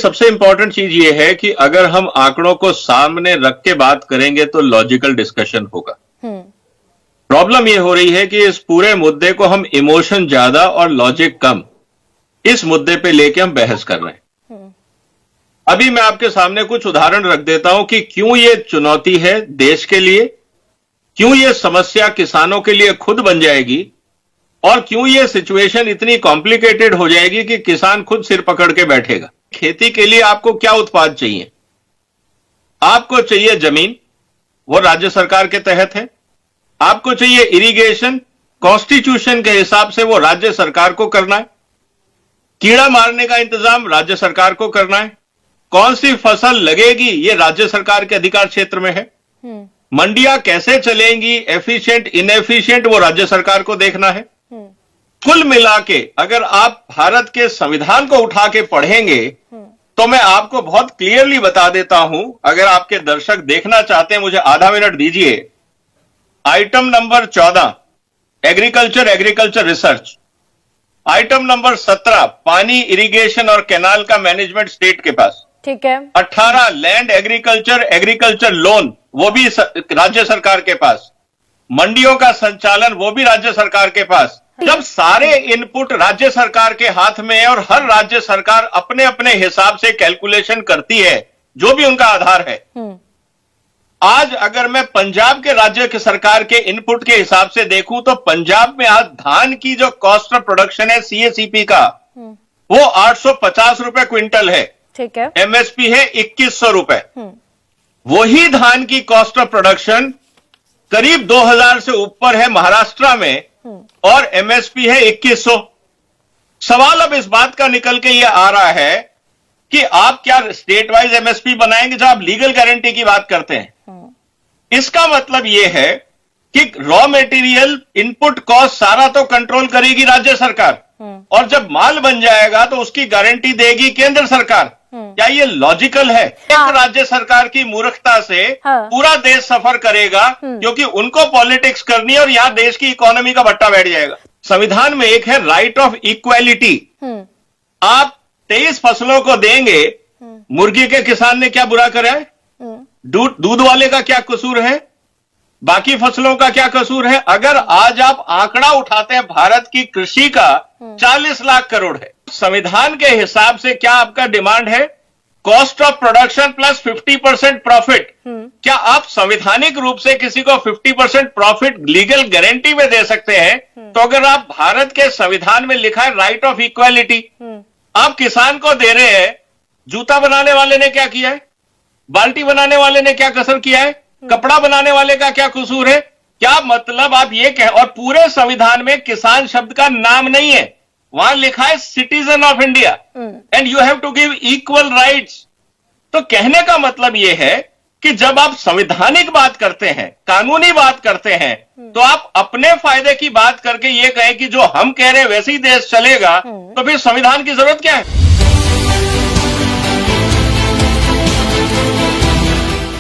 सबसे इंपॉर्टेंट चीज ये है कि अगर हम आंकड़ों को सामने रख के बात करेंगे तो लॉजिकल डिस्कशन होगा। प्रॉब्लम ये हो रही है कि इस पूरे मुद्दे को हम इमोशन ज्यादा और लॉजिक कम, इस मुद्दे पे लेके हम बहस कर रहे हैं। अभी मैं आपके सामने कुछ उदाहरण रख देता हूं कि क्यों ये चुनौती है देश के लिए, क्यों ये समस्या किसानों के लिए खुद बन जाएगी और क्यों ये सिचुएशन इतनी कॉम्प्लिकेटेड हो जाएगी कि किसान खुद सिर पकड़ के बैठेगा। खेती के लिए आपको क्या उत्पाद चाहिए? आपको चाहिए जमीन, वो राज्य सरकार के तहत है। आपको चाहिए इरिगेशन, कॉन्स्टिट्यूशन के हिसाब से वो राज्य सरकार को करना है। कीड़ा मारने का इंतजाम राज्य सरकार को करना है। कौन सी फसल लगेगी ये राज्य सरकार के अधिकार क्षेत्र में है। मंडियां कैसे चलेंगी, एफिशिएंट इनएफिशिएंट, वो राज्य सरकार को देखना है। कुल मिला के अगर आप भारत के संविधान को उठा के पढ़ेंगे तो मैं आपको बहुत क्लियरली बता देता हूं, अगर आपके दर्शक देखना चाहते हैं मुझे आधा मिनट दीजिए। Item number 14 agriculture research, item number 17 पानी, इरिगेशन और कैनाल का मैनेजमेंट स्टेट के पास, ठीक है। 18 लैंड एग्रीकल्चर लोन, वो भी राज्य सरकार के पास। मंडियों का संचालन वो भी राज्य सरकार के पास। जब सारे इनपुट राज्य सरकार के हाथ में है और हर राज्य सरकार अपने अपने हिसाब से कैलकुलेशन करती है, जो भी उनका आधार है। आज अगर मैं पंजाब के राज्य की सरकार के इनपुट के हिसाब से देखूं तो पंजाब में आज धान की जो कॉस्ट ऑफ प्रोडक्शन है सीएसीपी का, वो 850 रुपए क्विंटल है। ठीक है। एमएसपी है 2100 रुपए। वही धान की कॉस्ट ऑफ प्रोडक्शन करीब 2000 से ऊपर है महाराष्ट्र में और एमएसपी है 2100। सवाल अब इस बात का निकल के ये आ रहा है कि आप क्या स्टेट वाइज एमएसपी बनाएंगे जब आप लीगल गारंटी की बात करते हैं। इसका मतलब ये है कि रॉ मटेरियल इनपुट कॉस्ट सारा तो कंट्रोल करेगी राज्य सरकार और जब माल बन जाएगा तो उसकी गारंटी देगी केंद्र सरकार। क्या ये लॉजिकल है? एक राज्य सरकार की मूर्खता से पूरा देश सफर करेगा क्योंकि उनको पॉलिटिक्स करनी है और यहां देश की इकोनॉमी का भट्टा बैठ जाएगा। संविधान में एक है राइट ऑफ इक्वालिटी। आप 23 फसलों को देंगे, मुर्गी के किसान ने क्या बुरा करा है? दूध वाले का क्या कसूर है? बाकी फसलों का क्या कसूर है? अगर आज आप आंकड़ा उठाते हैं भारत की कृषि का 40 लाख करोड़ है। संविधान के हिसाब से क्या आपका डिमांड है? Cost of production plus 50% profit. क्या आप संवैधानिक रूप से किसी को 50% प्रॉफिट लीगल गारंटी में दे सकते हैं? तो अगर आप भारत के संविधान में लिखा है राइट ऑफ इक्वालिटी, आप किसान को दे रहे हैं, जूता बनाने वाले ने क्या किया है? बाल्टी बनाने वाले ने क्या कसर किया है? कपड़ा बनाने वाले का क्या कसूर है? क्या मतलब आप ये कह, और पूरे संविधान में किसान शब्द का नाम नहीं है, वहां लिखा है citizen of India and you have to give equal rights. तो कहने का मतलब यह है कि जब आप संवैधानिक बात करते हैं, कानूनी बात करते हैं, तो आप अपने फायदे की बात करके ये कहें कि जो हम कह रहे हैं वैसे ही देश चलेगा, तो फिर संविधान की जरूरत क्या है?